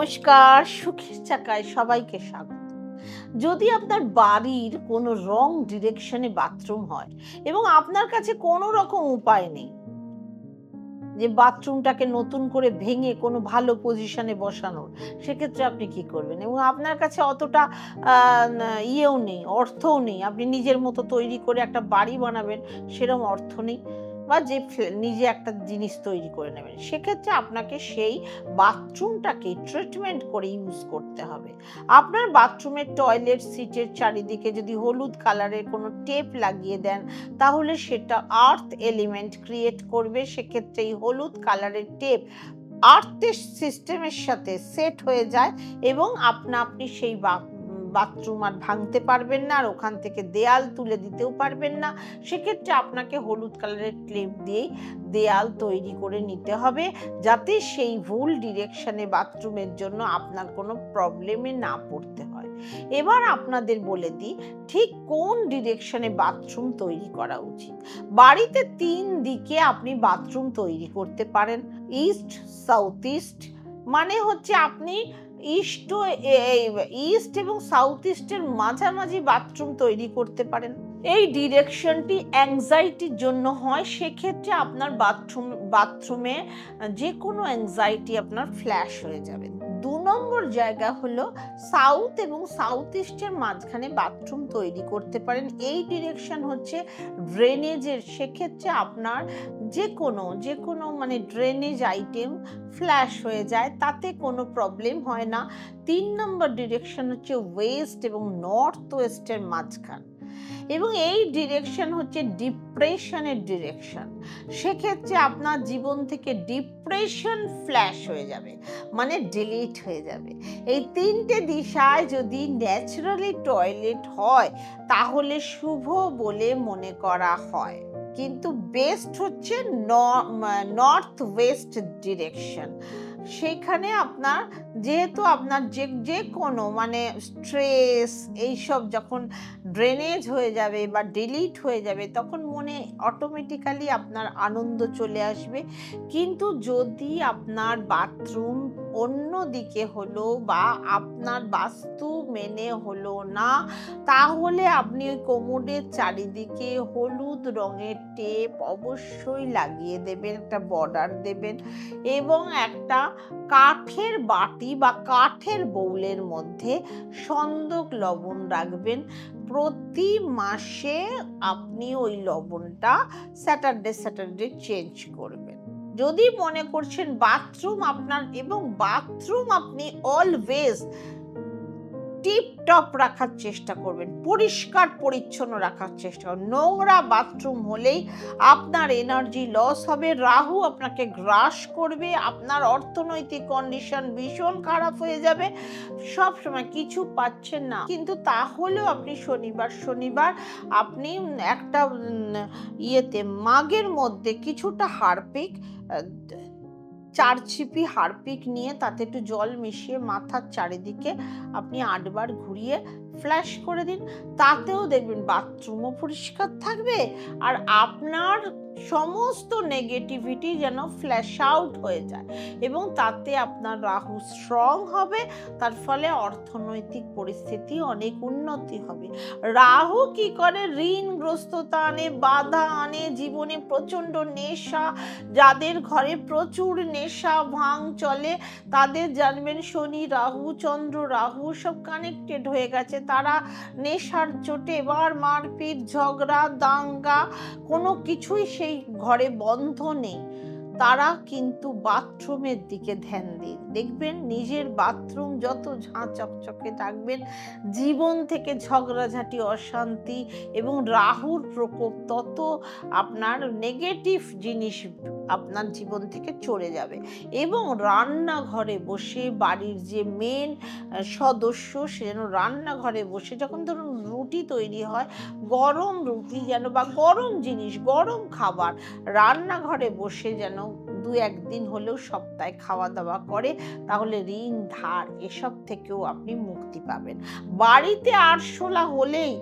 নমস্কার, সুখের চাকায় সবাইকে স্বাগত। যদি আপনার বাড়ির কোনো রং ডিরেকশনে বাথরুম হয় এবং আপনার কাছে কোনো রকম উপায় নেই যে বাথরুমটাকে নতুন করে ভেঙে কোনো ভালো পজিশনে বসানোর, সেক্ষেত্রে আপনি কি করবেন? এবং আপনার কাছে অতটা ইয়েও নেই, অর্থও নেই, আপনি নিজের মতো তৈরি করে একটা বাড়ি বানাবেন সেরকম অর্থ নেই, বা যে নিজে একটা জিনিস তৈরি করে নেবেন, সেক্ষেত্রে আপনাকে সেই বাথরুমটাকে ট্রিটমেন্ট করে ইউজ করতে হবে। আপনার বাথরুমের টয়লেট সিটের চারিদিকে যদি হলুদ কালারের কোনো টেপ লাগিয়ে দেন, তাহলে সেটা আর্থ এলিমেন্ট ক্রিয়েট করবে। সেক্ষেত্রে এই হলুদ কালারের টেপ আর্থের সিস্টেমের সাথে সেট হয়ে যায় এবং আপনি সেই বাথরুম আর ভাঙতে পারবেন না, আর ওখান থেকে দেয়াল তুলে দিতেও পারবেন না। সেক্ষেত্রে আপনাকে হলুদ কালারের টেপ দিয়েই দেয়াল তৈরি করে নিতে হবে, যাতে সেই ভুল ডিরেকশনে বাথরুমের জন্য আপনার কোনো প্রবলেমে না পড়তে হয়। এবার আপনাদের বলে দিই ঠিক কোন ডিরেকশনে বাথরুম তৈরি করা উচিত। বাড়িতে 3 দিকে আপনি বাথরুম তৈরি করতে পারেন। ইস্ট, সাউথ ইস্ট, মানে হচ্ছে আপনি ইস্ট এবং সাউথ ইস্টের মাঝামাঝি বাথরুম তৈরি করতে পারেন। এই ডিরেকশনটি অ্যাংজাইটির জন্য হয়। সেক্ষেত্রে আপনার বাথরুমে যে কোনো অ্যাংজাইটি আপনার ফ্ল্যাশ হয়ে যাবে। 2 নম্বর জায়গা হলো সাউথ এবং সাউথ ইস্টের মাঝখানে বাথরুম তৈরি করতে পারেন। এই ডিরেকশন হচ্ছে ড্রেনেজের। সেক্ষেত্রে আপনার যে কোনো মানে ড্রেনেজ আইটেম ফ্ল্যাশ হয়ে যায়, তাতে কোনো প্রবলেম হয় না। 3 নম্বর ডিরেকশন হচ্ছে ওয়েস্ট এবং নর্থ ওয়েস্টের মাঝখান, এবং এই ডিরেকশন হচ্ছে ডিপ্রেশনের ডিরেকশন। সেক্ষেত্রে আপনার জীবন থেকে ডিপ্রেশন ফ্ল্যাশ হয়ে যাবে, মানে ডিলিট হয়ে যাবে। এই 3টে দিশায় যদি ন্যাচারালি টয়লেট হয় তাহলে শুভ বলে মনে করা হয়, কিন্তু বেস্ট হচ্ছে নর্থ ওয়েস্ট ডিরেকশন। সেখানে আপনার যেহেতু আপনার যে কোনো মানে স্ট্রেস এইসব যখন ড্রেনেজ হয়ে যাবে বা ডিলিট হয়ে যাবে, তখন মনে অটোমেটিক্যালি আপনার আনন্দ চলে আসবে। কিন্তু যদি আপনার বাথরুম অন্য দিকে হলো বা আপনার বাস্তু মেনে হলো না, তাহলে আপনি ওই কোমোডের চারিদিকে হলুদ রঙের টেপ অবশ্যই লাগিয়ে দেবেন, একটা বর্ডার দেবেন, এবং একটা কাঠের বাটি বা কাঠের বোলের মধ্যে সন্দক লবণ রাখবেন। প্রতি মাসে আপনি ওই লবণটা স্যাটারডে চেঞ্জ করবেন। যদি মনে করছেন বাথরুম আপনি অলওয়েজ টিপটপ রাখার চেষ্টা করবেন, পরিষ্কার পরিচ্ছন্ন রাখার চেষ্টা করবেন। নোংরা বাথরুম হলেই আপনার এনার্জি লস হবে, রাহু আপনাকে গ্রাস করবে, আপনার অর্থনৈতিক কন্ডিশন ভীষণ খারাপ হয়ে যাবে, সব সময় কিছু পাচ্ছেন না। কিন্তু তাহলেও আপনি শনিবার আপনি একটা মাগের মধ্যে কিছুটা হারপিক, 4 ছিপি হারপিক নিয়ে তাতে একটু জল মিশিয়ে মাথার চারিদিকে আপনি 8 বার ঘুরিয়ে ফ্ল্যাশ করে দিন। তাতেও দেখবেন বাথরুমও পরিষ্কার থাকবে, আর আপনার সমস্ত নেগেটিভিটি যেন ফ্ল্যাশ আউট হয়ে যায়, এবং তাতে আপনার রাহু স্ট্রং হবে। তার ফলে অর্থনৈতিক পরিস্থিতি অনেক উন্নতি হবে। রাহু কি করে? ঋণগ্রস্ততা আনে, বাধা আনে, জীবনে প্রচণ্ড নেশা। যাদের ঘরে প্রচুর নেশা ভাঙ চলে, তাদের জানবেন শনি রাহু চন্দ্র রাহু সব কানেক্টেড হয়ে গেছে। তারা নেশার চোটে এবার মারপিট, ঝগড়া, দাঙ্গা, কোনো কিছুই সেই ঘরে বন্ধ নেই। তারা কিন্তু বাথরুমের দিকে ধ্যান দিন, দেখবেন নিজের বাথরুম যত ঝাঁ চকচকে থাকবেন, জীবন থেকে ঝগড়াঝাটি, অশান্তি এবং রাহুর প্রকোপ তত আপনার নেগেটিভ জিনিস আপনার জীবন থেকে চলে যাবে। এবং রান্নাঘরে বসে বাড়ির যে মেন সদস্য, সে যেন রান্নাঘরে বসে যখন ধরুন রুটি তৈরি হয়, গরম রুটি যেন বা গরম জিনিস, গরম খাবার রান্নাঘরে বসে যেন 2-1 দিন হলেও সপ্তাহে খাওয়া দাওয়া করে, তাহলে ঋণ ধার এসব থেকেও আপনি মুক্তি পাবেন। বাড়িতে আরশোলা হলেই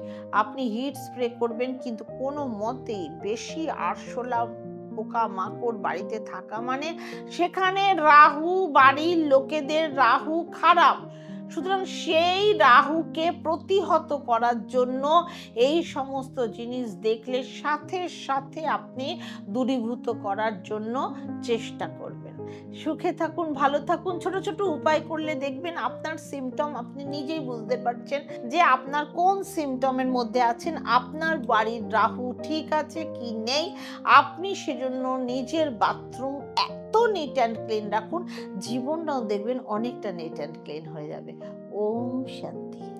আপনি হিট স্প্রে করবেন, কিন্তু কোনো মতেই বেশি আরশোলা পোকামাকড় বাড়িতে থাকা মানে সেখানে রাহু, বাড়ির লোকেদের রাহু খারাপ। সুতরাং সেই রাহুকে প্রতিহত করার জন্য এই সমস্ত জিনিস দেখলে সাথে সাথে আপনি দূরীভূত করার জন্য চেষ্টা করবেন। সুখে থাকুন, ভালো থাকুন। ছোট ছোট উপায় করলে দেখবেন আপনার সিমটম আপনি নিজেই বুঝতে পারছেন যে আপনার কোন সিমটমের মধ্যে আছেন, আপনার বাড়ির রাহু ঠিক আছে কি নেই। আপনি সেজন্য নিজের বাথরুম এত নিট অ্যান্ড ক্লিন রাখুন, জীবনটাও দেখবেন অনেকটা নিট অ্যান্ড ক্লিন হয়ে যাবে। ওম শান্তি।